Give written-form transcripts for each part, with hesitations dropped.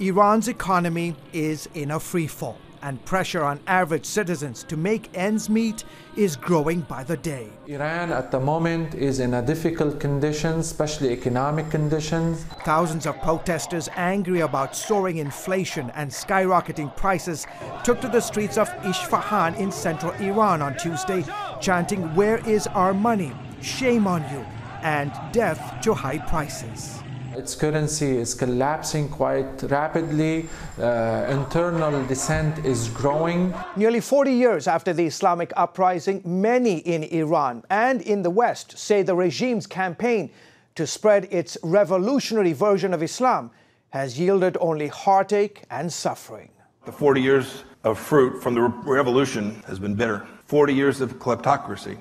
Iran's economy is in a free fall, and pressure on average citizens to make ends meet is growing by the day. Iran at the moment is in a difficult condition, especially economic conditions. Thousands of protesters angry about soaring inflation and skyrocketing prices took to the streets of Isfahan in central Iran on Tuesday, chanting, "Where is our money? Shame on you," and "Death to high prices." Its currency is collapsing quite rapidly. Internal dissent is growing. Nearly 40 years after the Islamic uprising, many in Iran and in the West say the regime's campaign to spread its revolutionary version of Islam has yielded only heartache and suffering. The 40 years of fruit from the revolution has been bitter. 40 years of kleptocracy.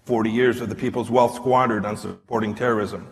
40 years of the people's wealth squandered on supporting terrorism.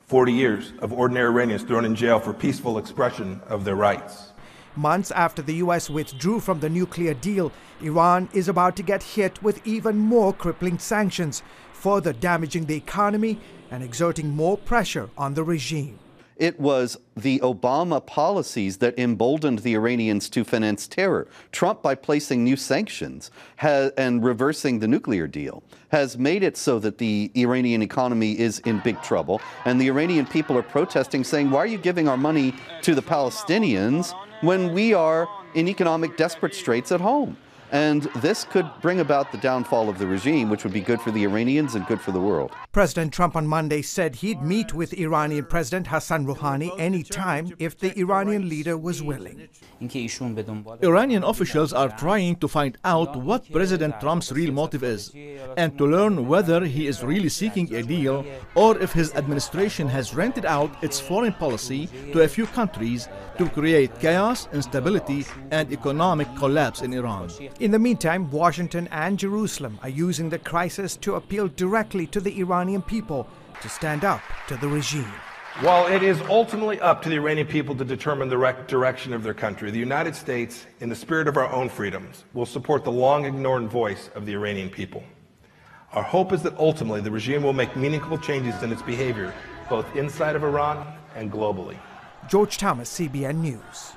40 years of ordinary Iranians thrown in jail for peaceful expression of their rights. Months after the U.S. withdrew from the nuclear deal, Iran is about to get hit with even more crippling sanctions, further damaging the economy and exerting more pressure on the regime. It was the Obama policies that emboldened the Iranians to finance terror. Trump, by placing new sanctions and reversing the nuclear deal, has made it so that the Iranian economy is in big trouble. And the Iranian people are protesting, saying, why are you giving our money to the Palestinians when we are in economic desperate straits at home? And this could bring about the downfall of the regime, which would be good for the Iranians and good for the world. President Trump on Monday said he'd meet with Iranian President Hassan Rouhani anytime if the Iranian leader was willing. Iranian officials are trying to find out what President Trump's real motive is, and to learn whether he is really seeking a deal or if his administration has rented out its foreign policy to a few countries to create chaos, instability, and economic collapse in Iran. In the meantime, Washington and Jerusalem are using the crisis to appeal directly to the Iranian people to stand up to the regime. While it is ultimately up to the Iranian people to determine the direction of their country, the United States, in the spirit of our own freedoms, will support the long-ignored voice of the Iranian people. Our hope is that ultimately the regime will make meaningful changes in its behavior, both inside of Iran and globally. George Thomas, CBN News.